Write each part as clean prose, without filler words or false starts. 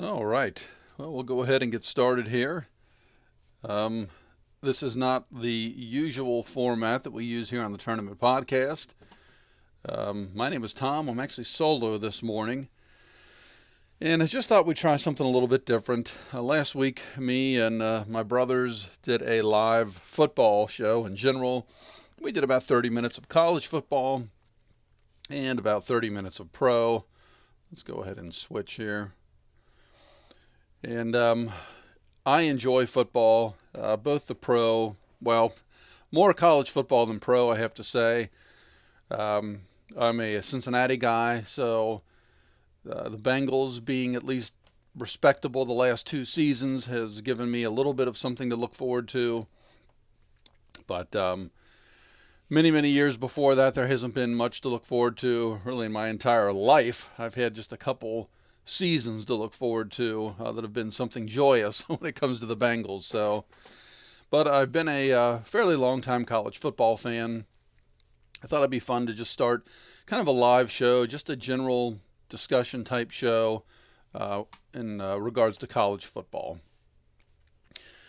All right. Well, we'll go ahead and get started here. Um, this is not the usual format that we use here on the Tournament Podcast. My name is Tom. I'm actually solo this morning. And I just thought we'd try something a little bit different. Last week, me and my brothers did a live football show in general. We did about 30 minutes of college football and about 30 minutes of pro. Let's go ahead and switch here. And I enjoy football, both the pro, well, more college football than pro, I have to say. I'm a Cincinnati guy, so the Bengals being at least respectable the last two seasons has given me a little bit of something to look forward to. But many, many years before that, there hasn't been much to look forward to really in my entire life. I've had just a couple seasons to look forward to that have been something joyous when it comes to the Bengals. So, but I've been a fairly long time college football fan. I thought it'd be fun to just start kind of a live show, just a general discussion type show in regards to college football.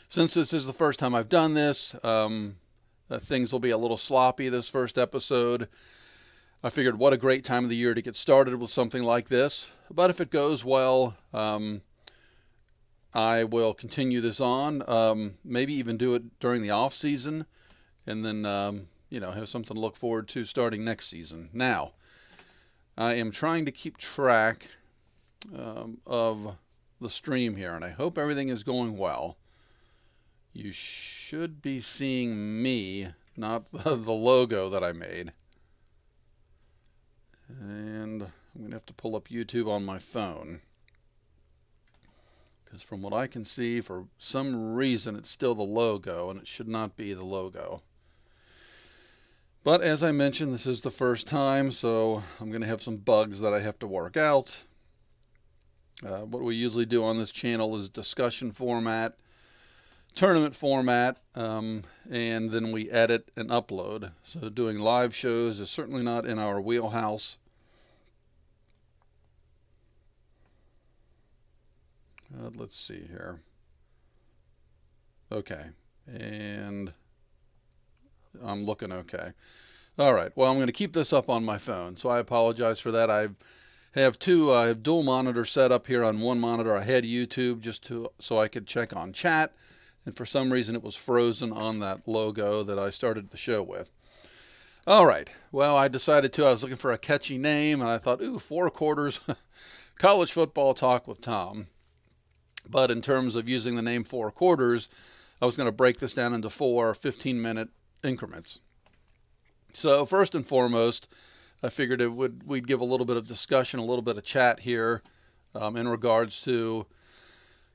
Since this is the first time I've done this, things will be a little sloppy this first episode. I figured what a great time of the year to get started with something like this. But if it goes well, I will continue this on, maybe even do it during the off season, and then, have something to look forward to starting next season. Now, I am trying to keep track of the stream here, and I hope everything is going well. You should be seeing me, not the logo that I made. And I'm going to have to pull up YouTube on my phone. because from what I can see, for some reason, it's still the logo, and it should not be the logo. But as I mentioned, this is the first time, so I'm going to have some bugs that I have to work out. What we usually do on this channel is discussion format, tournament format, and then we edit and upload. So doing live shows is certainly not in our wheelhouse. Let's see here. Okay, and I'm looking okay. All right, well, I'm going to keep this up on my phone, so I apologize for that. I have dual monitors set up here. On one monitor I had YouTube so I could check on chat, and for some reason it was frozen on that logo that I started the show with. All right, well, I was looking for a catchy name, and I thought, ooh, 4 quarters, college football talk with Tom. But in terms of using the name 4 quarters, I was going to break this down into 4 15-minute increments. So first and foremost, I figured we'd give a little bit of discussion, a little bit of chat here in regards to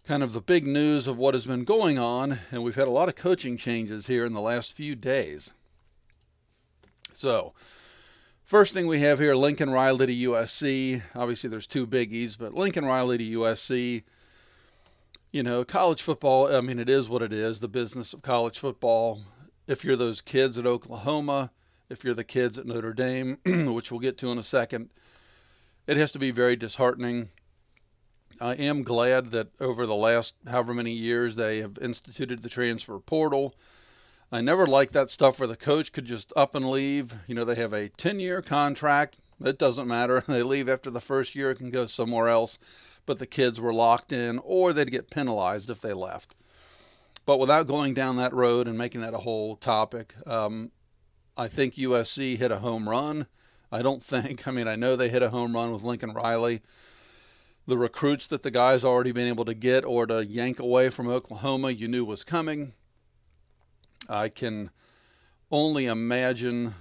kind of the big news of what has been going on, and we've had a lot of coaching changes here in the last few days. So first thing we have here, Lincoln Riley to USC. Obviously there's 2 biggies, but Lincoln Riley to USC. You know, college football, I mean, it is what it is, the business of college football. If you're those kids at Oklahoma, if you're the kids at Notre Dame, which we'll get to in a second, it has to be very disheartening. I am glad that over the last however many years they have instituted the transfer portal. I never liked that stuff where the coach could just up and leave. You know, they have a 10-year contract. It doesn't matter. They leave after the first year, it can go somewhere else. But the kids were locked in, or they'd get penalized if they left. But without going down that road and making that a whole topic, I think USC hit a home run. I know they hit a home run with Lincoln Riley. The recruits that the guy's already been able to get or to yank away from Oklahoma, you knew was coming. I can only imagine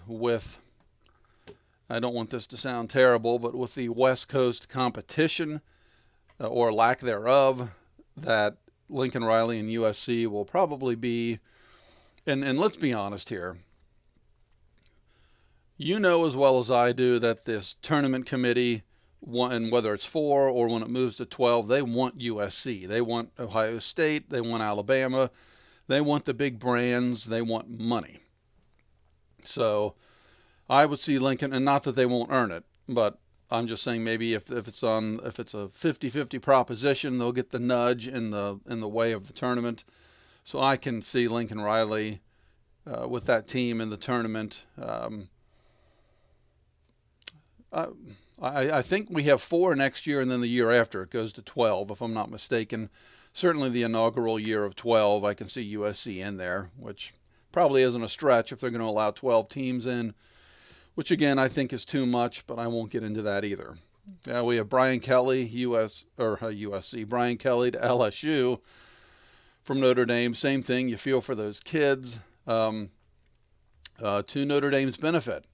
I don't want this to sound terrible, but with the West Coast competition, or lack thereof, that Lincoln Riley and USC will probably be, and let's be honest here, you know as well as I do that this tournament committee, and whether it's 4 or when it moves to 12, they want USC. They want Ohio State. They want Alabama. They want the big brands. They want money. So I would see Lincoln, and not that they won't earn it, but I'm just saying maybe if it's a 50-50 proposition, they'll get the nudge in the way of the tournament. So I can see Lincoln Riley with that team in the tournament. I think we have 4 next year, and then the year after it goes to 12, if I'm not mistaken. Certainly the inaugural year of 12, I can see USC in there, which probably isn't a stretch if they're going to allow 12 teams in, which again I think is too much, but I won't get into that either. We have Brian Kelly, USC, Brian Kelly to LSU from Notre Dame. Same thing, you feel for those kids. To Notre Dame's benefit,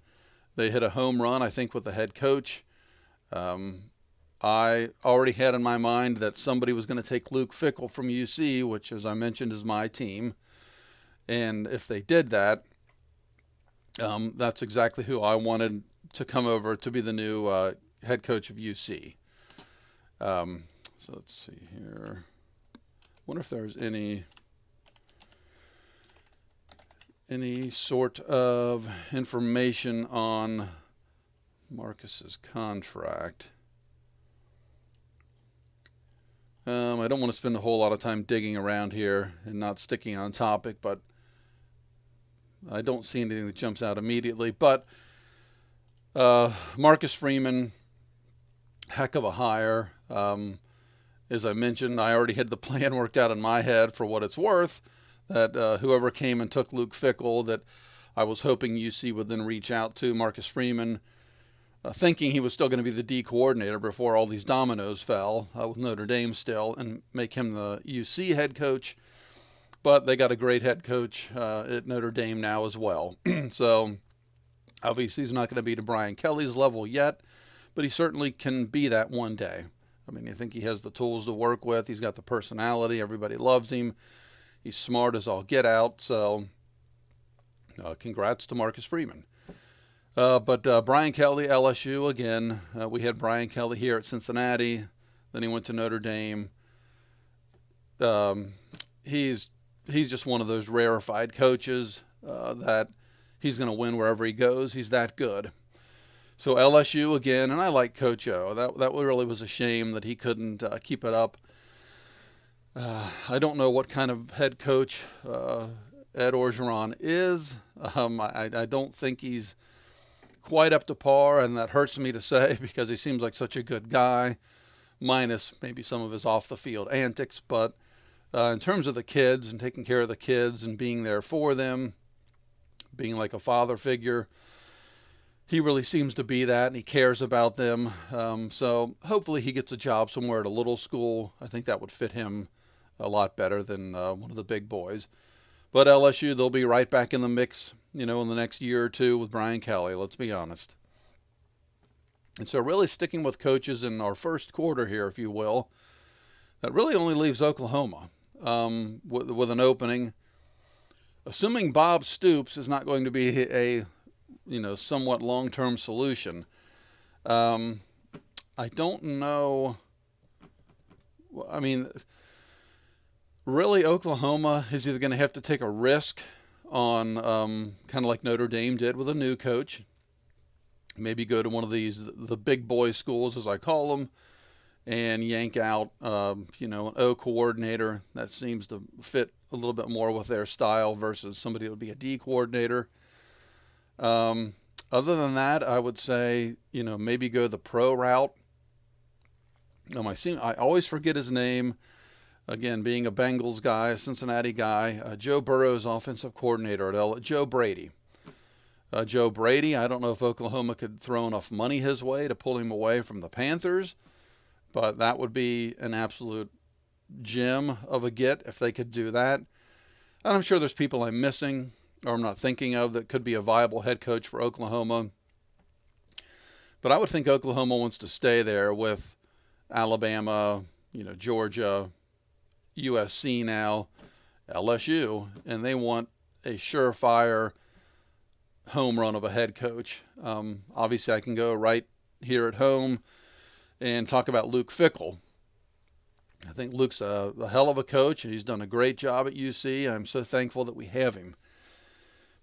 they hit a home run, I think, with the head coach. I already had in my mind that somebody was going to take Luke Fickell from UC, which, as I mentioned, is my team. And if they did that, that's exactly who I wanted to come over to be the new head coach of UC. So let's see here. I wonder if there's any sort of information on Marcus's contract. I don't want to spend a whole lot of time digging around here and not sticking on topic, but I don't see anything that jumps out immediately. But Marcus Freeman, heck of a hire. As I mentioned, I already had the plan worked out in my head for what it's worth, that whoever came and took Luke Fickell, that I was hoping UC would then reach out to Marcus Freeman, thinking he was still going to be the D coordinator before all these dominoes fell with Notre Dame still, and make him the UC head coach. But they got a great head coach at Notre Dame now as well. So obviously he's not going to be to Brian Kelly's level yet, but he certainly can be that one day. I mean, I think he has the tools to work with. He's got the personality. Everybody loves him. He's smart as all get out. So congrats to Marcus Freeman. But Brian Kelly, LSU, again, we had Brian Kelly here at Cincinnati. Then he went to Notre Dame. He's just one of those rarefied coaches that he's going to win wherever he goes. He's that good. So LSU again, and I like Coach O. That really was a shame that he couldn't keep it up. I don't know what kind of head coach Ed Orgeron is. I don't think he's quite up to par, and that hurts me to say because he seems like such a good guy, minus maybe some of his off-the-field antics. But in terms of the kids and taking care of the kids and being there for them, being like a father figure, he really seems to be that, and he cares about them. So hopefully he gets a job somewhere at a little school. I think that would fit him a lot better than one of the big boys. But LSU, they'll be right back in the mix, in the next year or two with Brian Kelly, let's be honest. And so really sticking with coaches in our first quarter here, if you will, that really only leaves Oklahoma with an opening. Assuming Bob Stoops is not going to be a somewhat long-term solution. I don't know. I mean, really, Oklahoma is either going to have to take a risk on kind of like Notre Dame did with a new coach, maybe go to one of the big boy schools, as I call them, and yank out, an O coordinator that seems to fit a little bit more with their style versus somebody that would be a D coordinator. Other than that, I would say, maybe go the pro route. I always forget his name. Again, being a Bengals guy, a Cincinnati guy, Joe Burrow's offensive coordinator at Joe Brady. Joe Brady, I don't know if Oklahoma could throw enough money his way to pull him away from the Panthers, but that would be an absolute gem of a get if they could do that. And I'm sure there's people I'm missing or I'm not thinking of that could be a viable head coach for Oklahoma. But I would think Oklahoma wants to stay there with Alabama, Georgia, USC now, LSU, and they want a surefire home run of a head coach. Obviously, I can go right here at home and talk about Luke Fickell. I think Luke's a hell of a coach, and he's done a great job at UC. I'm so thankful that we have him.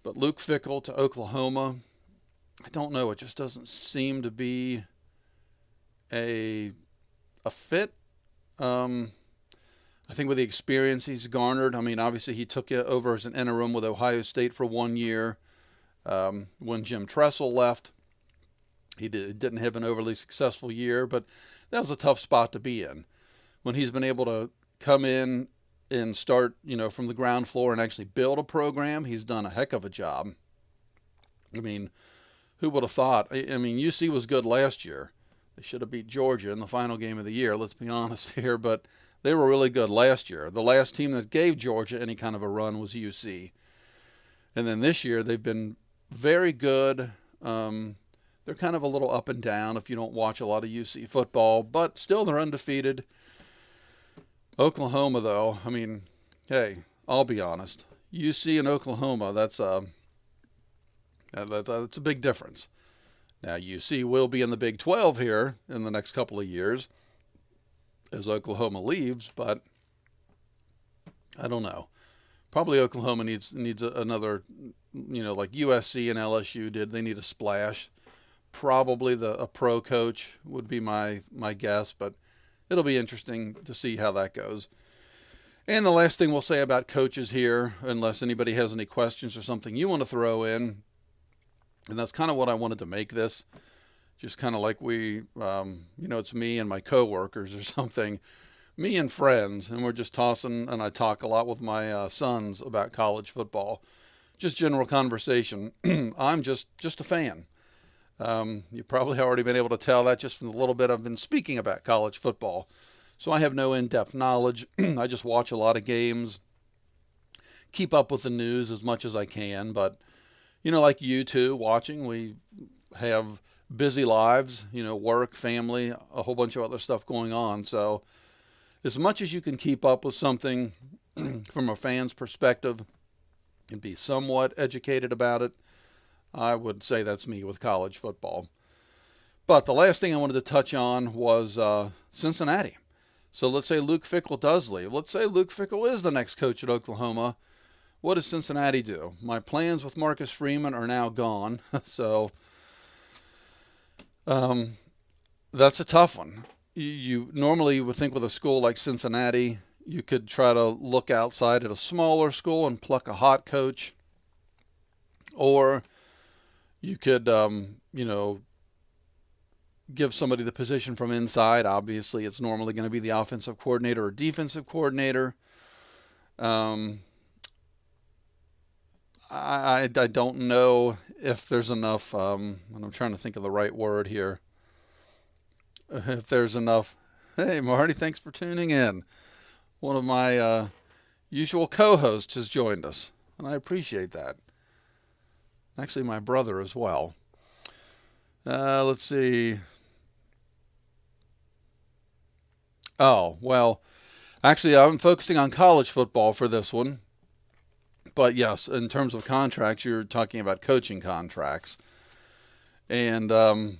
But Luke Fickell to Oklahoma, I don't know. It just doesn't seem to be a fit. I think with the experience he's garnered, obviously he took it over as an interim with Ohio State for 1 year. When Jim Tressel left, he didn't have an overly successful year, but that was a tough spot to be in. When he's been able to come in and start, from the ground floor and actually build a program, he's done a heck of a job. Who would have thought? UC was good last year. They should have beat Georgia in the final game of the year, let's be honest here, but they were really good last year. The last team that gave Georgia any kind of a run was UC. And then this year, they've been very good. They're kind of a little up and down if you don't watch a lot of UC football, but still they're undefeated. Oklahoma, though, hey, I'll be honest. UC and Oklahoma, that's a big difference. Now, UC will be in the Big 12 here in the next couple of years as Oklahoma leaves, but I don't know. Probably Oklahoma needs another, like USC and LSU did. They need a splash. Probably a pro coach would be my guess, but it'll be interesting to see how that goes. And the last thing we'll say about coaches here, unless anybody has any questions or something you want to throw in, and that's kind of what I wanted to make this, just kind of like it's me and my coworkers or something, me and friends, and we're just tossing, and I talk a lot with my sons about college football, just general conversation. I'm just a fan. You've probably already been able to tell that just from the little bit I've been speaking about college football. So I have no in-depth knowledge. I just watch a lot of games, keep up with the news as much as I can. But, like you two watching, we have busy lives, work, family, a whole bunch of other stuff going on. So as much as you can keep up with something from a fan's perspective and be somewhat educated about it, I would say that's me with college football. But the last thing I wanted to touch on was Cincinnati. So let's say Luke Fickell does leave. Let's say Luke Fickell is the next coach at Oklahoma. What does Cincinnati do? My plans with Marcus Freeman are now gone. So that's a tough one. You normally would think with a school like Cincinnati, you could try to look outside at a smaller school and pluck a hot coach. Or you could, give somebody the position from inside. Obviously, it's normally going to be the offensive coordinator or defensive coordinator. I don't know if there's enough, and I'm trying to think of the right word here. If there's enough. Hey, Marty, thanks for tuning in. One of my usual co-hosts has joined us, and I appreciate that. Actually, my brother as well. Let's see. Oh, well, actually, I'm focusing on college football for this one. But yes, in terms of contracts, you're talking about coaching contracts. And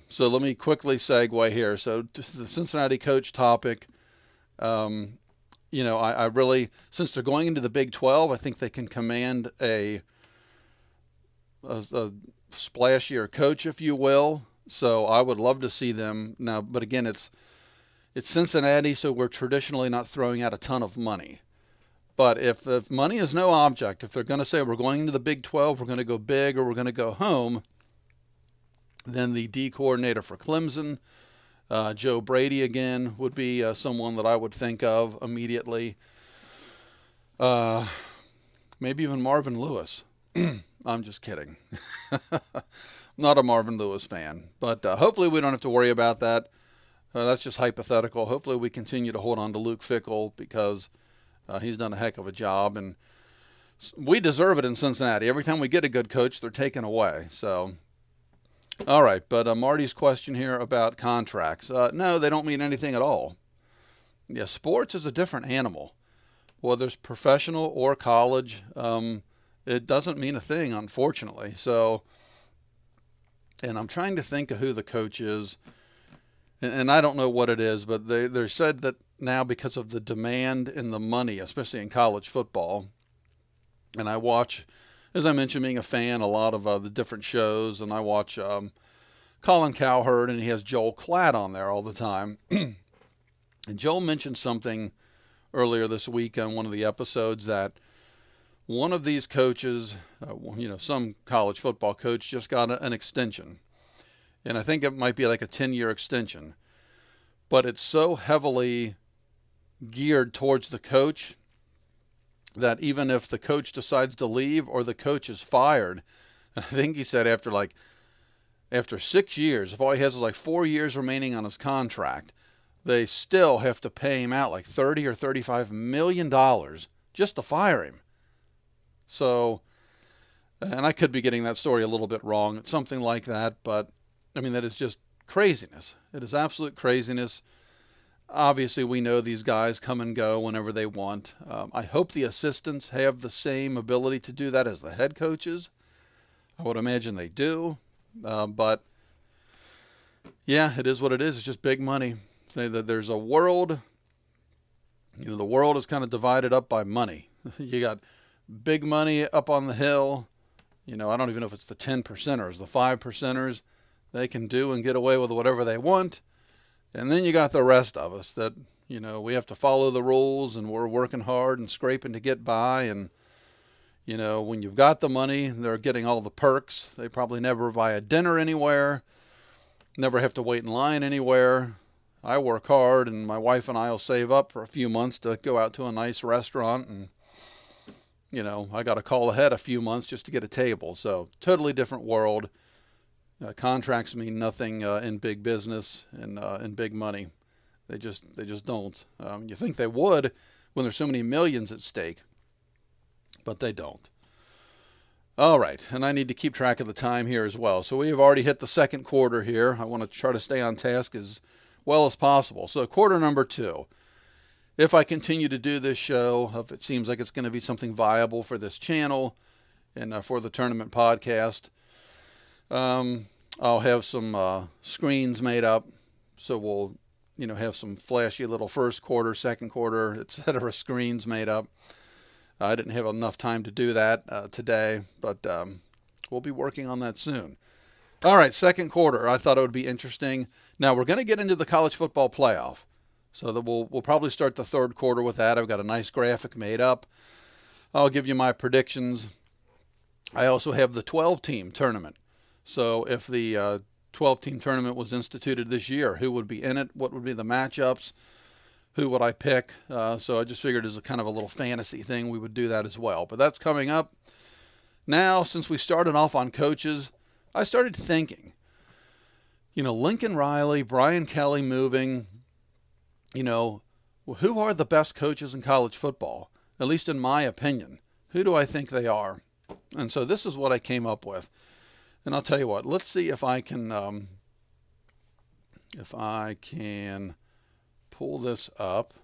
so let me quickly segue here. So the Cincinnati coach topic, I really, since they're going into the Big 12, I think they can command a splashier coach, if you will. So I would love to see them now. But again, it's Cincinnati, so we're traditionally not throwing out a ton of money. But if money is no object, if they're going to say we're going into the Big 12, we're going to go big or we're going to go home, then the D coordinator for Clemson, Joe Brady again, would be someone that I would think of immediately. Maybe even Marvin Lewis. I'm just kidding. Not a Marvin Lewis fan. But hopefully we don't have to worry about that. That's just hypothetical. Hopefully we continue to hold on to Luke Fickell because he's done a heck of a job. And we deserve it in Cincinnati. Every time we get a good coach, they're taken away. So, all right. But Marty's question here about contracts. No, they don't mean anything at all. Yeah, sports is a different animal. Whether it's professional or college, it doesn't mean a thing, unfortunately. So, and I'm trying to think of who the coach is. And I don't know what it is, but they said that now because of the demand and the money, especially in college football, and I watch, as I mentioned, being a fan, a lot of the different shows, and I watch Colin Cowherd, and he has Joel Klatt on there all the time. And Joel mentioned something earlier this week on one of the episodes that one of these coaches, some college football coach, just got an extension. And I think it might be like a 10-year extension. But it's so heavily geared towards the coach that even if the coach decides to leave or the coach is fired, and I think he said after 6 years, if all he has is like 4 years remaining on his contract, they still have to pay him out like $30 or $35 million just to fire him. So, and I could be getting that story a little bit wrong. It's something like that, but I mean, that is just craziness. It is absolute craziness. Obviously, we know these guys come and go whenever they want. I hope the assistants have the same ability to do that as the head coaches. I would imagine they do. But, yeah, it is what it is. It's just big money. Say that there's a world, the world is kind of divided up by money. You got big money up on the hill. I don't even know if it's the 10 percenters, the 5 percenters. They can do and get away with whatever they want. And then you got the rest of us that, we have to follow the rules and we're working hard and scraping to get by. And, when you've got the money, they're getting all the perks. They probably never buy a dinner anywhere, never have to wait in line anywhere. I work hard and my wife and I will save up for a few months to go out to a nice restaurant. And, I got to call ahead a few months just to get a table. So totally different world. Contracts mean nothing in big business and in big money. They just don't. You think they would when there's so many millions at stake, but they don't. All right, and I need to keep track of the time here as well. So we have already hit the second quarter here. I want to try to stay on task as well as possible. So quarter number 2. If I continue to do this show, if it seems like it's going to be something viable for this channel and for the tournament podcast, I'll have some screens made up. So we'll, have some flashy little first quarter, second quarter, etc. screens made up. I didn't have enough time to do that today, but we'll be working on that soon. All right, second quarter. I thought it would be interesting. Now we're going to get into the college football playoff, so that we'll probably start the third quarter with that. I've got a nice graphic made up. I'll give you my predictions. I also have the 12-team tournament. So if the 12-team tournament was instituted this year, who would be in it? What would be the matchups? Who would I pick? So I just figured as a kind of a little fantasy thing, we would do that as well. But that's coming up. Now, since we started off on coaches, I started thinking, Lincoln Riley, Brian Kelly moving, who are the best coaches in college football? At least in my opinion. Who do I think they are? And so this is what I came up with. And I'll tell you what, let's see if I can pull this up.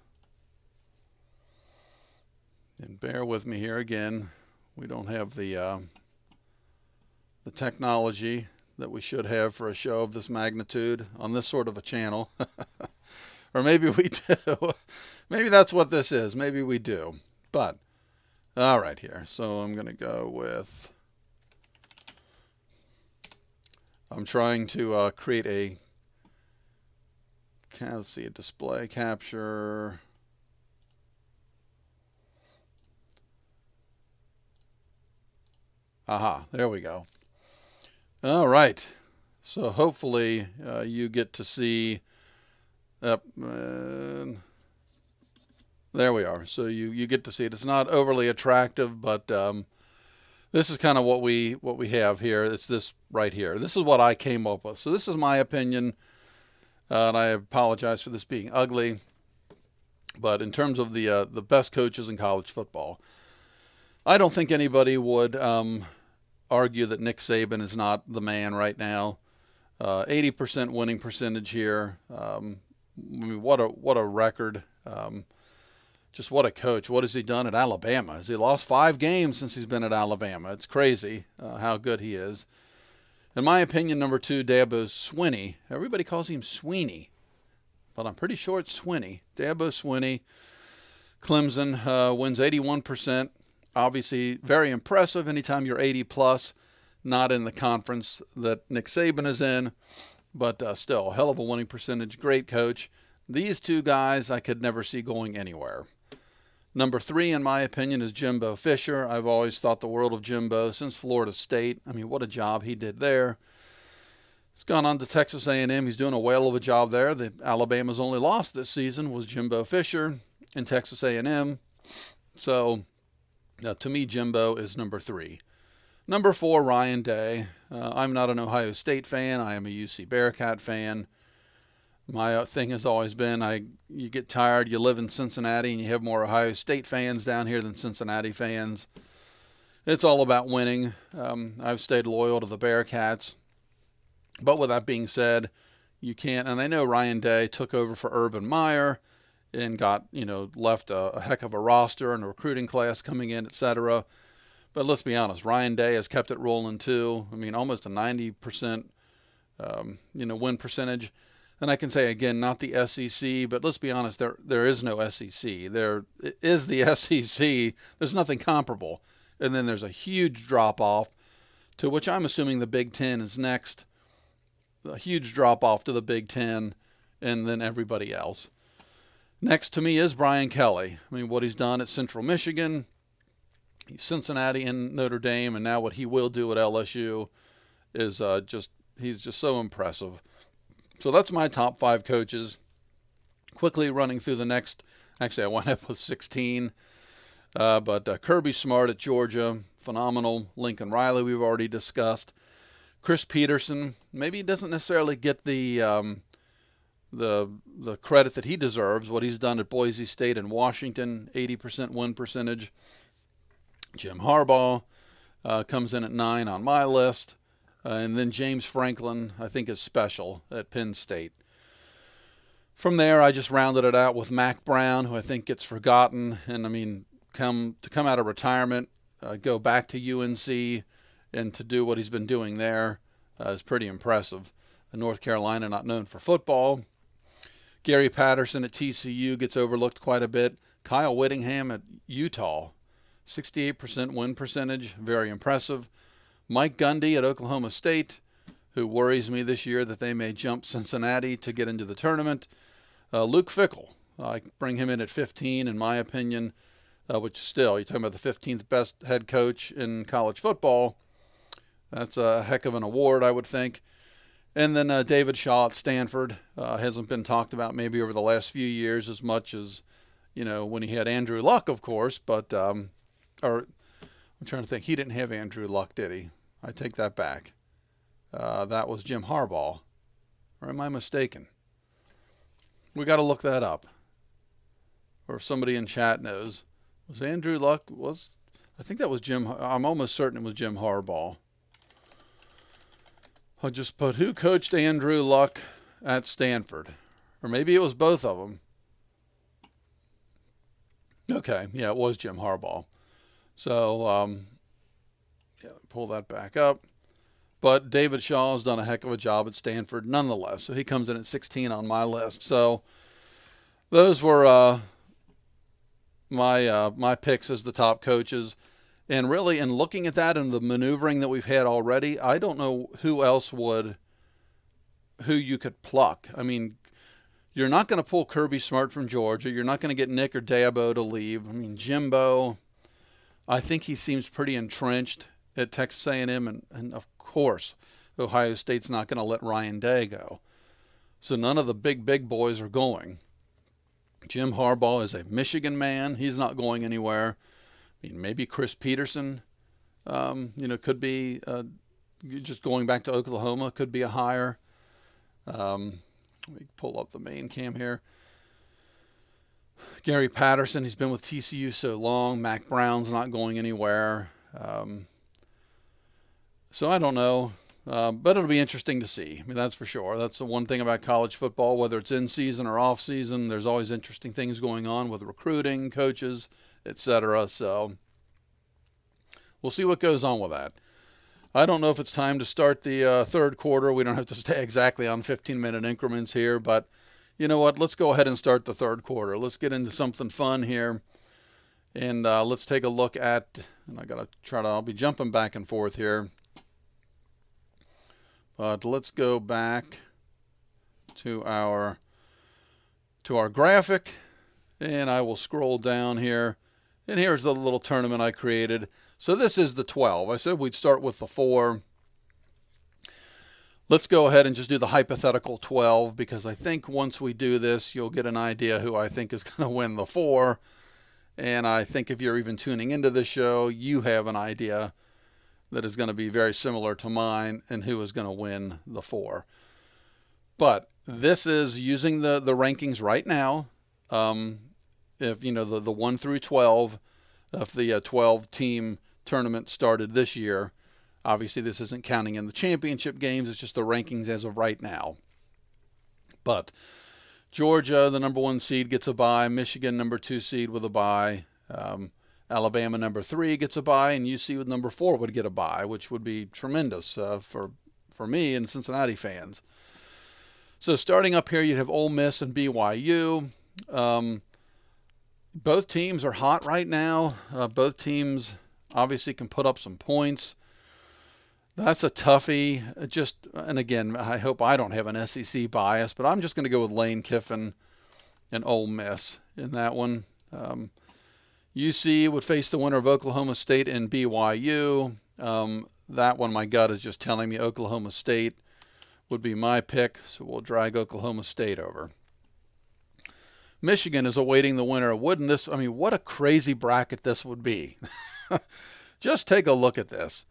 And bear with me here again. We don't have the technology that we should have for a show of this magnitude on this sort of a channel. Or maybe we do. Maybe that's what this is. Maybe we do. But, all right here. So I'm going to go with, I'm trying to create a, let's see, a display capture. Aha, there we go. All right. So hopefully you get to see, there we are. So you get to see it. It's not overly attractive, but this is kind of what we have here. It's this right here. This is what I came up with. So this is my opinion, and I apologize for this being ugly. But in terms of the best coaches in college football, I don't think anybody would argue that Nick Saban is not the man right now. 80% winning percentage here. I mean, what a record. Just what a coach. What has he done at Alabama? Has he lost 5 games since he's been at Alabama? It's crazy how good he is. In my opinion, number 2, Dabo Swinney. Everybody calls him Sweeney, but I'm pretty sure it's Swinney. Dabo Swinney. Clemson wins 81%. Obviously, very impressive anytime you're 80 plus, not in the conference that Nick Saban is in, but still, a hell of a winning percentage, great coach. These 2 guys I could never see going anywhere. Number 3, in my opinion, is Jimbo Fisher. I've always thought the world of Jimbo since Florida State. I mean, what a job he did there. He's gone on to Texas A&M. He's doing a whale of a job there. Alabama's only loss this season was Jimbo Fisher in Texas A&M. So, to me, Jimbo is number 3. Number 4, Ryan Day. I'm not an Ohio State fan. I am a UC Bearcat fan. My thing has always been, you get tired, you live in Cincinnati, and you have more Ohio State fans down here than Cincinnati fans. It's all about winning. I've stayed loyal to the Bearcats. But with that being said, you can't, and I know Ryan Day took over for Urban Meyer and got, left a heck of a roster and a recruiting class coming in, etc. But let's be honest, Ryan Day has kept it rolling too. I mean, almost a 90%, win percentage. And I can say, again, not the SEC, but let's be honest, there is no SEC. There is the SEC. There's nothing comparable. And then there's a huge drop-off, to which I'm assuming the Big Ten is next. A huge drop-off to the Big Ten, and then everybody else. Next to me is Brian Kelly. I mean, what he's done at Central Michigan, Cincinnati and Notre Dame, and now what he will do at LSU is he's just so impressive. So that's my top 5 coaches. Quickly running through the next, actually I wound up with 16. But Kirby Smart at Georgia, phenomenal. Lincoln Riley we've already discussed. Chris Peterson, maybe he doesn't necessarily get the credit that he deserves, what he's done at Boise State and Washington, 80% win percentage. Jim Harbaugh, comes in at 9 on my list. And then James Franklin, I think, is special at Penn State. From there, I just rounded it out with Mac Brown, who I think gets forgotten. And, I mean, come out of retirement, go back to UNC, and to do what he's been doing there is pretty impressive. North Carolina, not known for football. Gary Patterson at TCU gets overlooked quite a bit. Kyle Whittingham at Utah, 68% win percentage, very impressive. Mike Gundy at Oklahoma State, who worries me this year that they may jump Cincinnati to get into the tournament. Luke Fickell, I bring him in at 15 in my opinion, which still, you're talking about the 15th best head coach in college football. That's a heck of an award, I would think. And then David Shaw at Stanford hasn't been talked about maybe over the last few years as much as, when he had Andrew Luck, of course. But, I'm trying to think. He didn't have Andrew Luck, did he? I take that back. That was Jim Harbaugh. Or am I mistaken? We got to look that up. Or if somebody in chat knows. Was Andrew Luck, I think that was I'm almost certain it was Jim Harbaugh. I'll just put who coached Andrew Luck at Stanford. Or maybe it was both of them. Okay, yeah, it was Jim Harbaugh. So, pull that back up. But David Shaw has done a heck of a job at Stanford nonetheless. So he comes in at 16 on my list. So those were my picks as the top coaches. And really, in looking at that and the maneuvering that we've had already, I don't know who you could pluck. I mean, you're not going to pull Kirby Smart from Georgia. You're not going to get Nick or Dabo to leave. I mean, Jimbo, I think he seems pretty entrenched at Texas A&M, and of course, Ohio State's not going to let Ryan Day go. So none of the big boys are going. Jim Harbaugh is a Michigan man. He's not going anywhere. I mean, maybe Chris Peterson, could be just going back to Oklahoma, could be a hire. Let me pull up the main cam here. Gary Patterson, he's been with TCU so long. Mac Brown's not going anywhere. So I don't know, but it'll be interesting to see. I mean, that's for sure. That's the one thing about college football, whether it's in season or off season, there's always interesting things going on with recruiting, coaches, etc. So we'll see what goes on with that. I don't know if it's time to start the third quarter. We don't have to stay exactly on 15-minute increments here, but you know what? Let's go ahead and start the third quarter. Let's get into something fun here, and let's take a look at, and I'll be jumping back and forth here, but let's go back to our graphic, and I will scroll down here. And here's the little tournament I created. So this is the 12. I said we'd start with the 4. Let's go ahead and just do the hypothetical 12, because I think once we do this, you'll get an idea who I think is going to win the 4. And I think if you're even tuning into this show, you have an idea that is going to be very similar to mine and who is going to win the 4. But this is using the rankings right now. If the 1 through 12, if the 12-team tournament started this year, obviously this isn't counting in the championship games. It's just the rankings as of right now. But Georgia, the number 1 seed, gets a bye. Michigan, number 2 seed, with a bye. Alabama, number 3, gets a bye, and UC with number 4 would get a bye, which would be tremendous for me and Cincinnati fans. So starting up here, you'd have Ole Miss and BYU. Both teams are hot right now. Both teams obviously can put up some points. That's a toughie. And again, I hope I don't have an SEC bias, but I'm just going to go with Lane Kiffin and Ole Miss in that one. UC would face the winner of Oklahoma State and BYU. That one, my gut is just telling me Oklahoma State would be my pick, so we'll drag Oklahoma State over. Michigan is awaiting the winner. What a crazy bracket this would be. Just take a look at this.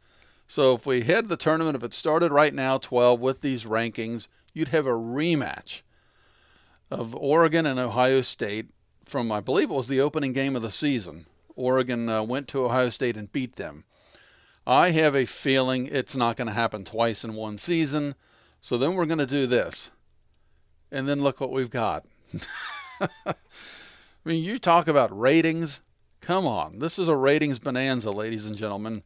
So if we had the tournament, if it started right now, 12, with these rankings, you'd have a rematch of Oregon and Ohio State from, I believe it was the opening game of the season. Oregon went to Ohio State and beat them. I have a feeling it's not going to happen twice in one season. So then we're going to do this. And then look what we've got. I mean, you talk about ratings. Come on. This is a ratings bonanza, ladies and gentlemen.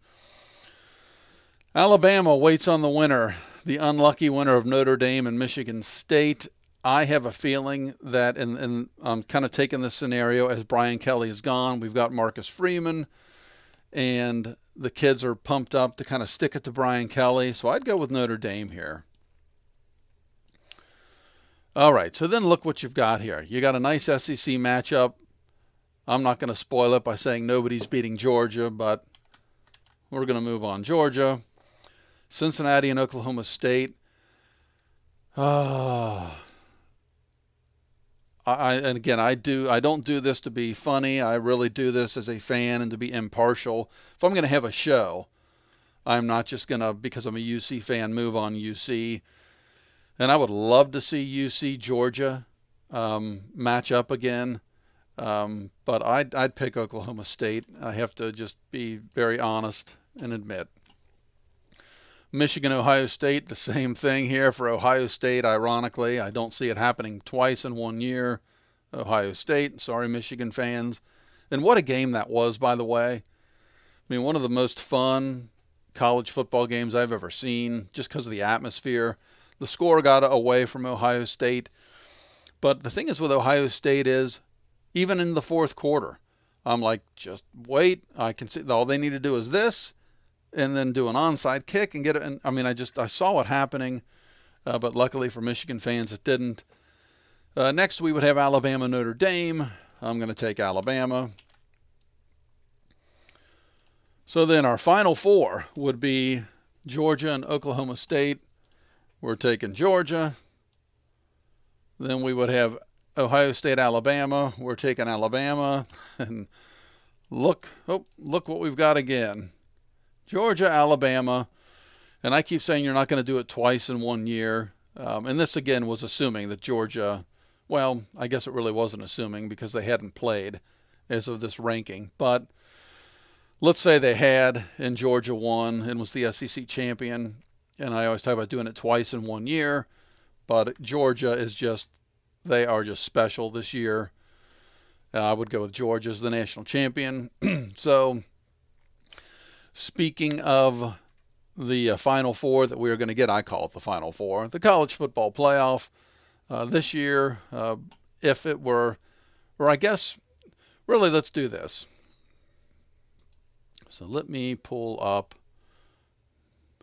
Alabama waits on the winner, the unlucky winner of Notre Dame and Michigan State. I have a feeling that, and I'm kind of taking this scenario as Brian Kelly is gone. We've got Marcus Freeman, and the kids are pumped up to kind of stick it to Brian Kelly. So I'd go with Notre Dame here. All right, so then look what you've got here. You got a nice SEC matchup. I'm not going to spoil it by saying nobody's beating Georgia, but we're going to move on. Georgia, Cincinnati and Oklahoma State. And again, I don't do this to be funny. I really do this as a fan and to be impartial. If I'm going to have a show, I'm not just going to, because I'm a UC fan, move on UC. And I would love to see UC Georgia match up again. But I'd pick Oklahoma State. I have to just be very honest and admit. Michigan, Ohio State, the same thing here for Ohio State, ironically. I don't see it happening twice in 1 year. Ohio State, sorry, Michigan fans. And what a game that was, by the way. I mean, one of the most fun college football games I've ever seen, just because of the atmosphere. The score got away from Ohio State. But the thing is with Ohio State is, even in the fourth quarter, I'm like, just wait. I can see all they need to do is this, and then do an onside kick and get it. And I mean, I saw it happening, but luckily for Michigan fans, it didn't. Next, we would have Alabama, Notre Dame. I'm going to take Alabama. So then our final four would be Georgia and Oklahoma State. We're taking Georgia. Then we would have Ohio State, Alabama. We're taking Alabama. And look what we've got again. Georgia, Alabama. And I keep saying you're not going to do it twice in 1 year. And this, again, was assuming that Georgia, well, I guess it really wasn't assuming because they hadn't played as of this ranking. But let's say they had and Georgia won and was the SEC champion. And I always talk about doing it twice in 1 year. But Georgia is just, they are just special this year. I would go with Georgia as the national champion. So, speaking of the Final Four that we are going to get, I call it the Final Four, the college football playoff this year, if it were, or I guess, really, let's do this. So let me pull up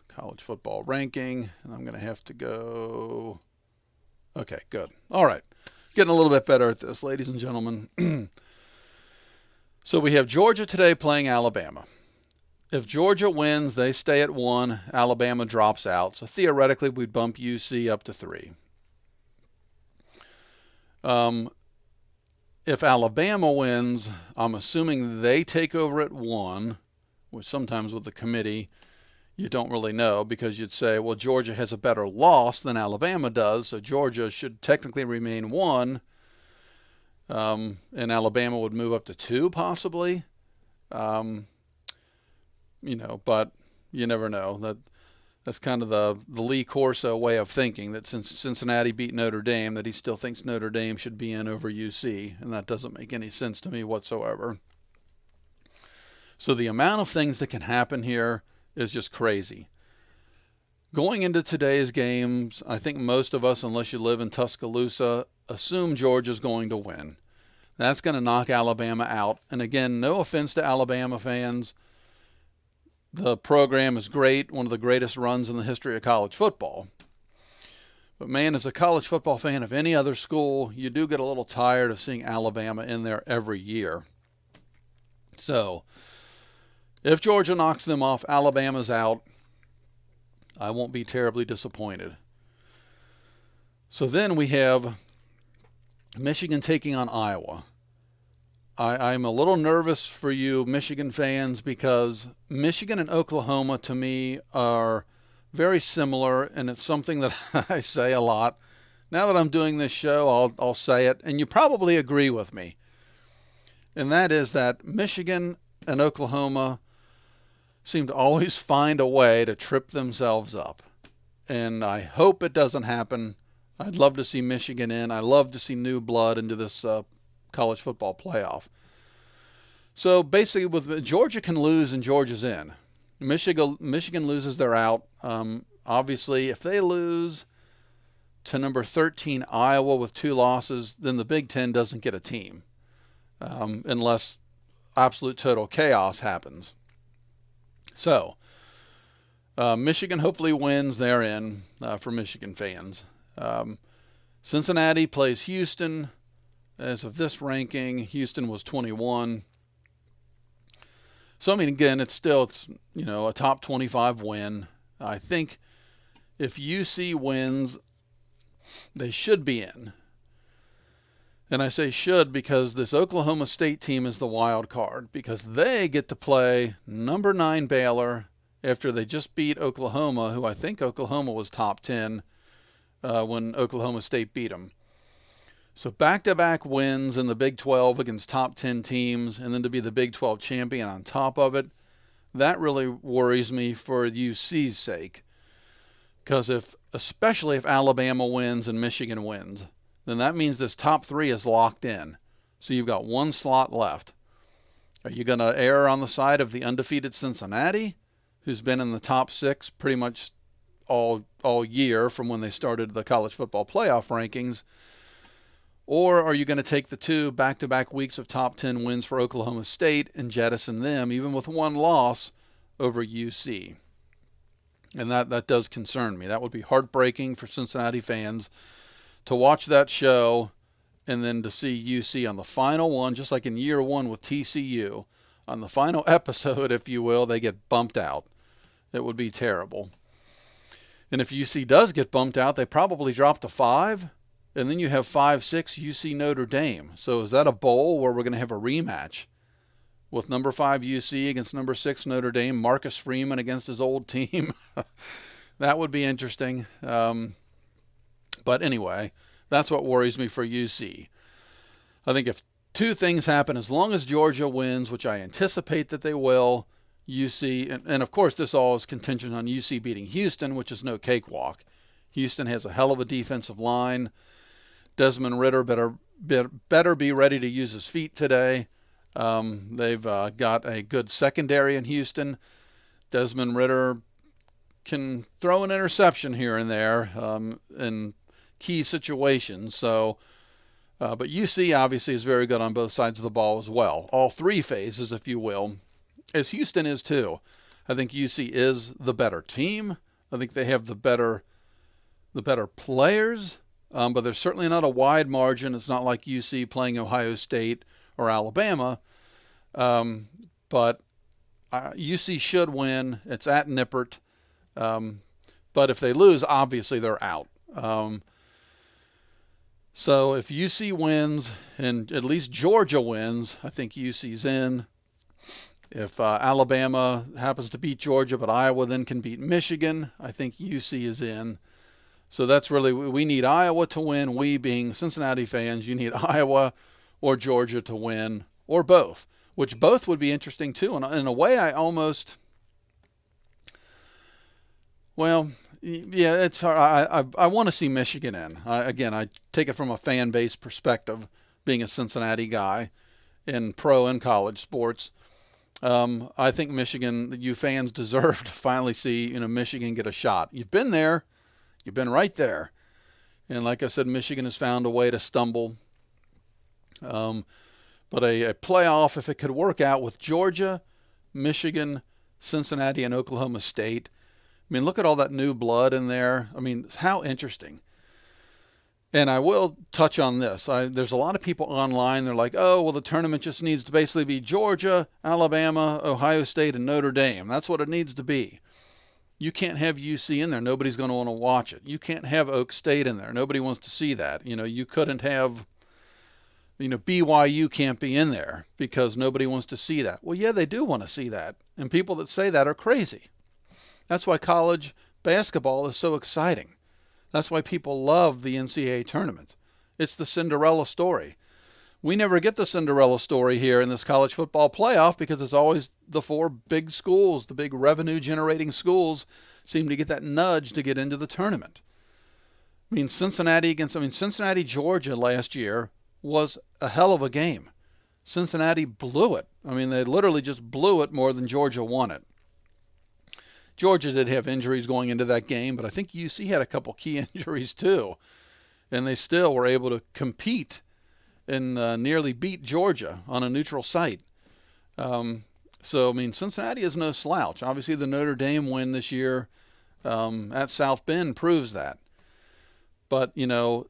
college football ranking, and I'm going to have to go. Okay, good. All right. Getting a little bit better at this, ladies and gentlemen. So we have Georgia today playing Alabama. If Georgia wins, they stay at 1. Alabama drops out. So theoretically, we'd bump UC up to 3. If Alabama wins, I'm assuming they take over at 1, which sometimes with the committee, you don't really know because you'd say, well, Georgia has a better loss than Alabama does, so Georgia should technically remain 1, and Alabama would move up to 2 possibly. But you never know. That's kind of the Lee Corso way of thinking, that since Cincinnati beat Notre Dame, that he still thinks Notre Dame should be in over UC, and that doesn't make any sense to me whatsoever. So the amount of things that can happen here is just crazy. Going into today's games, I think most of us, unless you live in Tuscaloosa, assume Georgia's going to win. That's going to knock Alabama out. And again, no offense to Alabama fans. The program is great, one of the greatest runs in the history of college football. But man, as a college football fan of any other school, you do get a little tired of seeing Alabama in there every year. So, if Georgia knocks them off, Alabama's out. I won't be terribly disappointed. So then we have Michigan taking on Iowa. I'm a little nervous for you Michigan fans because Michigan and Oklahoma to me are very similar, and it's something that I say a lot. Now that I'm doing this show, I'll say it, and you probably agree with me. And that is that Michigan and Oklahoma seem to always find a way to trip themselves up. And I hope it doesn't happen. I'd love to see Michigan in. I love to see new blood into this college football playoff. So basically, with Georgia can lose and Georgia's in. Michigan loses, they're out. Obviously, if they lose to number 13 Iowa with 2 losses, then the Big Ten doesn't get a team, unless absolute total chaos happens. So Michigan hopefully wins. They're in for Michigan fans. Cincinnati plays Houston. As of this ranking, Houston was 21. So, I mean, again, it's a top 25 win. I think if UC wins, they should be in. And I say should because this Oklahoma State team is the wild card, because they get to play number 9 Baylor after they just beat Oklahoma, who I think Oklahoma was top 10 when Oklahoma State beat them. So back-to-back wins in the Big 12 against top 10 teams, and then to be the Big 12 champion on top of it, that really worries me for UC's sake. Because especially if Alabama wins and Michigan wins, then that means this top 3 is locked in. So you've got 1 slot left. Are you going to err on the side of the undefeated Cincinnati, who's been in the top 6 pretty much all year from when they started the college football playoff rankings? Or are you going to take the 2 back-to-back weeks of top 10 wins for Oklahoma State and jettison them, even with 1 loss, over UC? And that does concern me. That would be heartbreaking for Cincinnati fans to watch that show and then to see UC on the final one, just like in year 1 with TCU. On the final episode, if you will, they get bumped out. It would be terrible. And if UC does get bumped out, they probably drop to 5. And then you have 5-6 UC Notre Dame. So is that a bowl where we're going to have a rematch with number 5 UC against number 6 Notre Dame, Marcus Freeman against his old team? That would be interesting. But anyway, that's what worries me for UC. I think if 2 things happen, as long as Georgia wins, which I anticipate that they will, UC, and of course this all is contingent on UC beating Houston, which is no cakewalk. Houston has a hell of a defensive line. Desmond Ridder better be ready to use his feet today. They've got a good secondary in Houston. Desmond Ridder can throw an interception here and there in key situations. So, but UC obviously is very good on both sides of the ball as well. All 3 phases, if you will, as Houston is too. I think UC is the better team. I think they have the better players. But there's certainly not a wide margin. It's not like UC playing Ohio State or Alabama. But UC should win. It's at Nippert. But if they lose, obviously they're out. So if UC wins and at least Georgia wins, I think UC's in. If Alabama happens to beat Georgia, but Iowa then can beat Michigan, I think UC is in. So that's really, we need Iowa to win. We being Cincinnati fans, you need Iowa or Georgia to win, or both, which both would be interesting too. And in a way, I almost, well, yeah, it's hard. I want to see Michigan in. Again, I take it from a fan base perspective, being a Cincinnati guy in pro and college sports. I think Michigan, you fans deserve to finally see, Michigan get a shot. You've been there. You've been right there. And like I said, Michigan has found a way to stumble. But a playoff, if it could work out with Georgia, Michigan, Cincinnati, and Oklahoma State. I mean, look at all that new blood in there. I mean, how interesting. And I will touch on this. There's a lot of people online, they're like, oh, well, the tournament just needs to basically be Georgia, Alabama, Ohio State, and Notre Dame. That's what it needs to be. You can't have UC in there. Nobody's going to want to watch it. You can't have Oak State in there. Nobody wants to see that. You couldn't have, BYU can't be in there because nobody wants to see that. Well, yeah, they do want to see that. And people that say that are crazy. That's why college basketball is so exciting. That's why people love the NCAA tournament. It's the Cinderella story. we never get the Cinderella story here in this college football playoff because it's always the four big schools, the big revenue generating schools seem to get that nudge to get into the tournament. I mean, Cincinnati, Georgia last year was a hell of a game. Cincinnati blew it. I mean, they literally just blew it more than Georgia won it. Georgia did have injuries going into that game, but I think UC had a couple key injuries too. And they still were able to compete and nearly beat Georgia on a neutral site. Cincinnati is no slouch. Obviously, the Notre Dame win this year at South Bend proves that. But,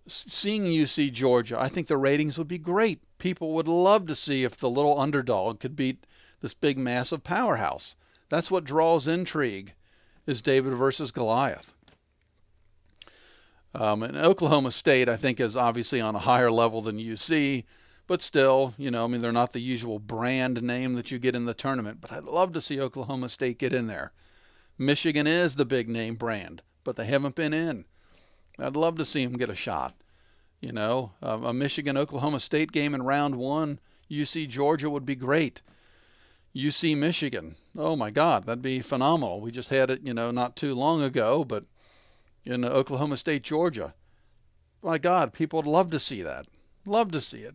seeing UC Georgia, I think the ratings would be great. People would love to see if the little underdog could beat this big, massive powerhouse. That's what draws intrigue, is David versus Goliath. And Oklahoma State, I think, is obviously on a higher level than UC, but still, they're not the usual brand name that you get in the tournament. But I'd love to see Oklahoma State get in there. Michigan is the big name brand, but they haven't been in. I'd love to see them get a shot. A Michigan-Oklahoma State game in round one, UC Georgia would be great. UC Michigan, oh my God, that'd be phenomenal. We just had it, not too long ago, but in Oklahoma State, Georgia. My God, people would love to see that. Love to see it.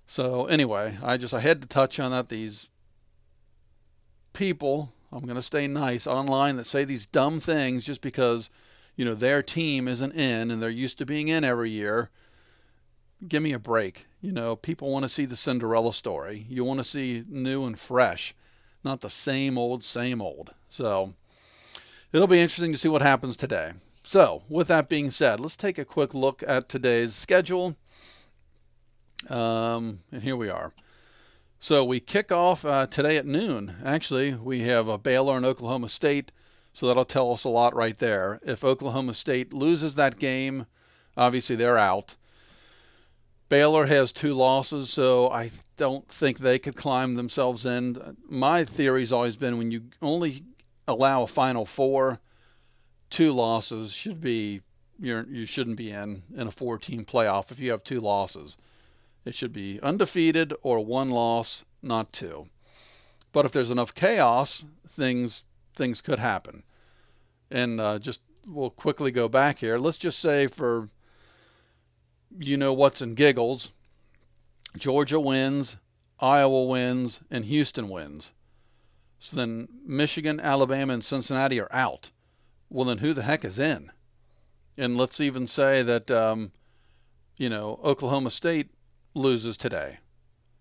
So anyway, I had to touch on that. These people, I'm going to stay nice, online that say these dumb things just because, their team isn't in and they're used to being in every year. Give me a break. People want to see the Cinderella story. You want to see new and fresh, not the same old, same old. So it'll be interesting to see what happens today. So with that being said, let's take a quick look at today's schedule. And here we are. So we kick off today at noon. Actually, we have Baylor and Oklahoma State. So that'll tell us a lot right there. If Oklahoma State loses that game, obviously they're out. Baylor has 2 losses, so I don't think they could climb themselves in. My theory's always been when you only allow a Final Four, 2 losses should be you shouldn't be in a 4-team playoff if you have 2 losses. It should be undefeated or 1 loss, not 2. But if there's enough chaos, things could happen. And we'll quickly go back here. Let's just say for what's in giggles, Georgia wins, Iowa wins, and Houston wins. So then Michigan, Alabama, and Cincinnati are out. Well, then who the heck is in? And let's even say that, Oklahoma State loses today.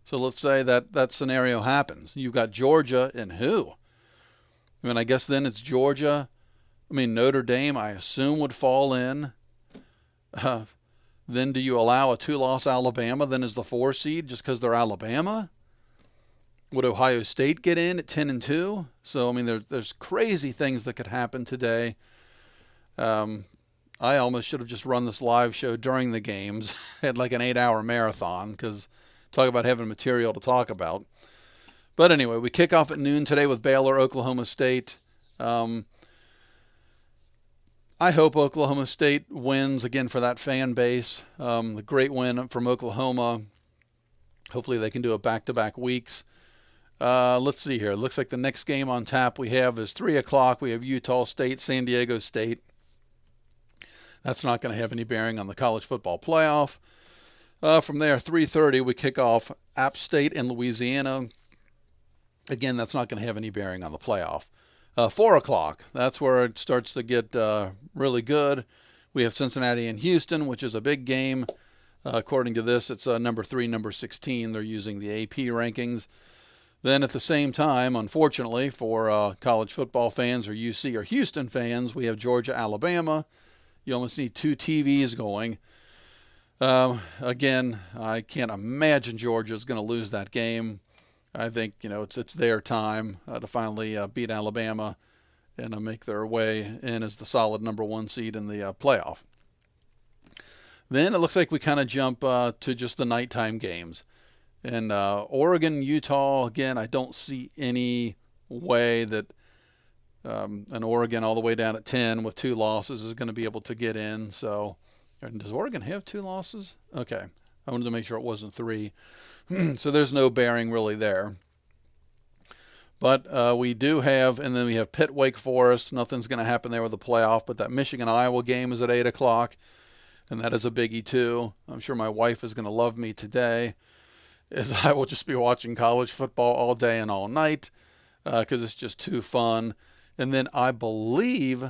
So let's say that scenario happens. You've got Georgia and who? I guess then it's Georgia. Notre Dame, I assume, would fall in. Then do you allow a 2-loss Alabama then as the 4 seed just because they're Alabama? Would Ohio State get in at 10-2? So, there's crazy things that could happen today. I almost should have just run this live show during the games. Had like an 8-hour marathon because talk about having material to talk about. But anyway, we kick off at noon today with Baylor, Oklahoma State. I hope Oklahoma State wins again for that fan base. The great win from Oklahoma. Hopefully they can do it back-to-back weeks. Let's see here. It looks like the next game on tap we have is 3 o'clock. We have Utah State, San Diego State. That's not going to have any bearing on the college football playoff. From there, 3:30, we kick off App State and Louisiana. Again, that's not going to have any bearing on the playoff. 4 o'clock, that's where it starts to get really good. We have Cincinnati and Houston, which is a big game. According to this, it's number 3, number 16. They're using the AP rankings. Then at the same time, unfortunately, for college football fans or UC or Houston fans, we have Georgia, Alabama. You almost need 2 TVs going. Again, I can't imagine Georgia's going to lose that game. I think, it's their time to finally beat Alabama and make their way in as the solid number 1 seed in the playoff. Then it looks like we kind of jump to just the nighttime games. And Oregon, Utah, again, I don't see any way that an Oregon all the way down at 10 with 2 losses is going to be able to get in. So, and does Oregon have 2 losses? Okay. I wanted to make sure it wasn't 3. So there's no bearing really there. But we do have, and then we have Pitt Wake Forest. Nothing's going to happen there with the playoff, but that Michigan-Iowa game is at 8 o'clock, and that is a biggie too. I'm sure my wife is going to love me today, as I will just be watching college football all day and all night because it's just too fun. And then I believe,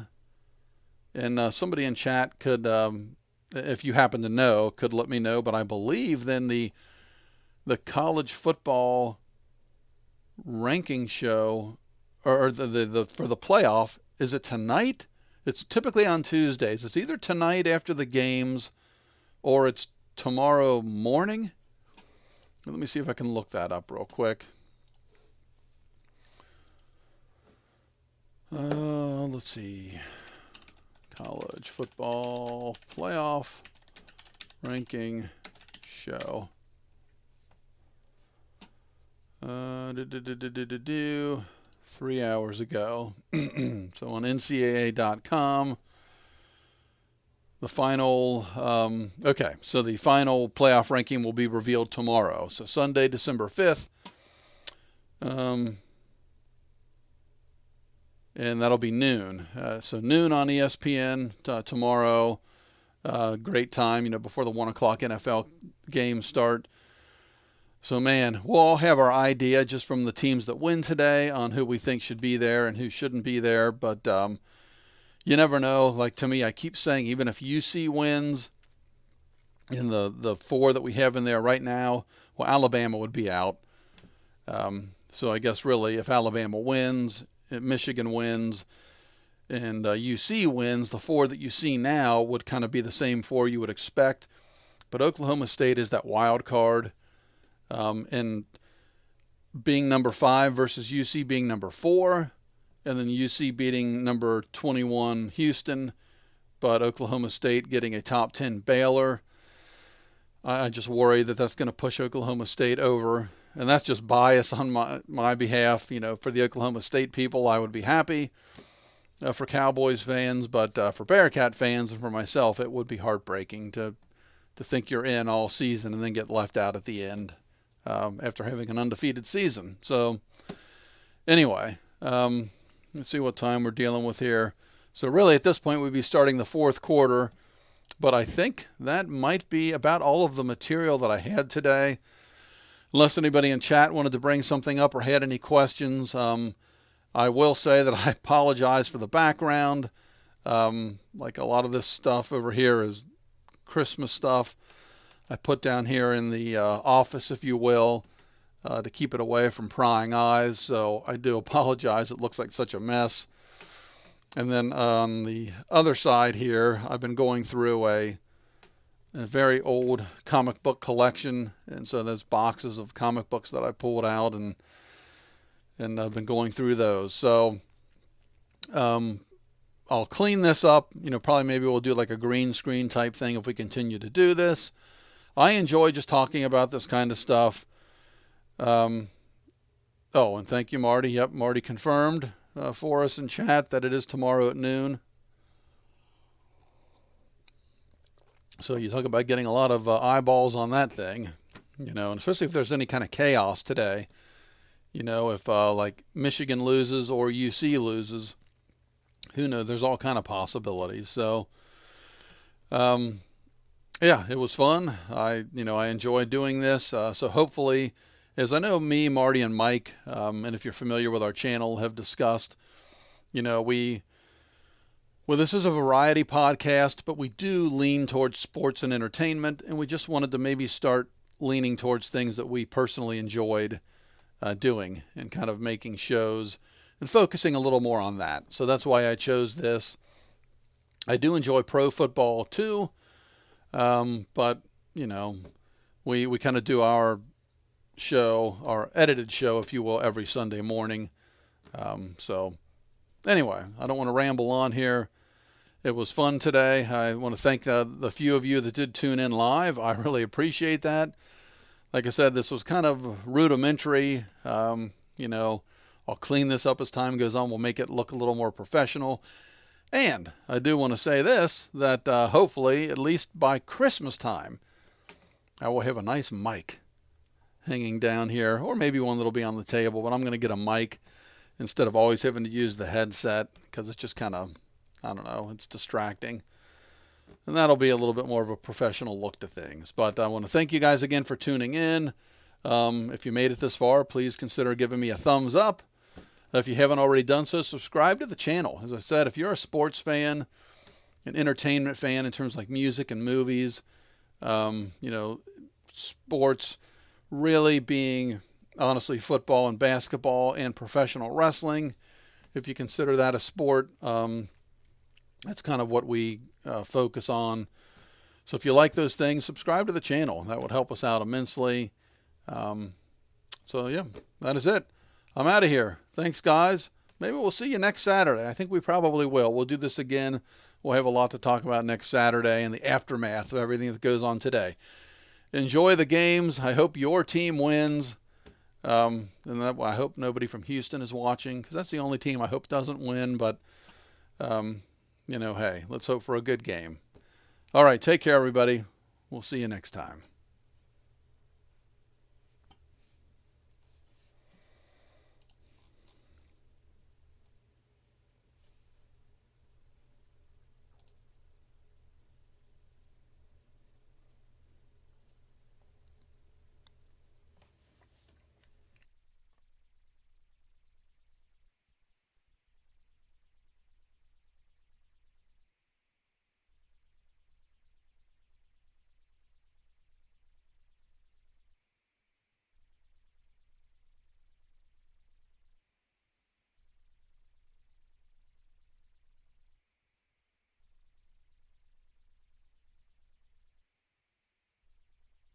and somebody in chat could, if you happen to know, could let me know, but I believe then the college football ranking show, or the for the playoff, is it tonight? It's typically on Tuesdays. It's either tonight after the games or it's tomorrow morning. Let me see if I can look that up real quick. Let's see. College football playoff ranking show. 3 hours ago. So on NCAA.com, the final, so the final playoff ranking will be revealed tomorrow. So Sunday, December 5th. And that'll be noon. So noon on ESPN tomorrow. Great time, before the 1 o'clock NFL games start. So, man, we'll all have our idea just from the teams that win today on who we think should be there and who shouldn't be there. But you never know. Like, to me, I keep saying, even if UC wins in the 4 that we have in there right now, well, Alabama would be out. So I guess really if Alabama wins, if Michigan wins, and UC wins, the 4 that you see now would kind of be the same 4 you would expect. But Oklahoma State is that wild card. And being number 5 versus UC being number 4, and then UC beating number 21 Houston, but Oklahoma State getting a top 10 Baylor. I just worry that that's going to push Oklahoma State over, and that's just bias on my behalf. For the Oklahoma State people, I would be happy for Cowboys fans, but for Bearcat fans and for myself, it would be heartbreaking to think you're in all season and then get left out at the end. After having an undefeated season. So anyway, let's see what time we're dealing with here. So really at this point we'd be starting the 4th quarter, but I think that might be about all of the material that I had today. Unless anybody in chat wanted to bring something up or had any questions, I will say that I apologize for the background. Like a lot of this stuff over here is Christmas stuff. I put down here in the office, if you will, to keep it away from prying eyes. So I do apologize. It looks like such a mess. And then on the other side here, I've been going through a very old comic book collection. And so there's boxes of comic books that I pulled out, and I've been going through those. So I'll clean this up. Probably maybe we'll do like a green screen type thing if we continue to do this. I enjoy just talking about this kind of stuff. And thank you, Marty. Yep, Marty confirmed for us in chat that it is tomorrow at noon. So you talk about getting a lot of eyeballs on that thing, and especially if there's any kind of chaos today. If like Michigan loses or UC loses, who knows? There's all kind of possibilities. So, yeah, it was fun. I enjoyed doing this. So hopefully, as I know me, Marty, and Mike, and if you're familiar with our channel, have discussed, this is a variety podcast, but we do lean towards sports and entertainment, and we just wanted to maybe start leaning towards things that we personally enjoyed doing and kind of making shows and focusing a little more on that. So that's why I chose this. I do enjoy pro football too. But we kind of do our show, our edited show, if you will, every Sunday morning. So anyway, I don't want to ramble on here. It was fun today. I want to thank the few of you that did tune in live. I really appreciate that. Like I said, this was kind of rudimentary. I'll clean this up as time goes on. We'll make it look a little more professional. And I do want to say this, that hopefully, at least by Christmas time, I will have a nice mic hanging down here, or maybe one that'll be on the table, but I'm going to get a mic instead of always having to use the headset because it's just kind of, I don't know, it's distracting. And that'll be a little bit more of a professional look to things. But I want to thank you guys again for tuning in. If you made it this far, please consider giving me a thumbs up. If you haven't already done so, subscribe to the channel. As I said, if you're a sports fan, an entertainment fan in terms of like music and movies, sports really being honestly football and basketball and professional wrestling. If you consider that a sport, that's kind of what we focus on. So if you like those things, subscribe to the channel. That would help us out immensely. So yeah, that is it. I'm out of here. Thanks, guys. Maybe we'll see you next Saturday. I think we probably will. We'll do this again. We'll have a lot to talk about next Saturday and the aftermath of everything that goes on today. Enjoy the games. I hope your team wins. I hope nobody from Houston is watching, because that's the only team I hope doesn't win. But, hey, let's hope for a good game. All right, take care, everybody. We'll see you next time.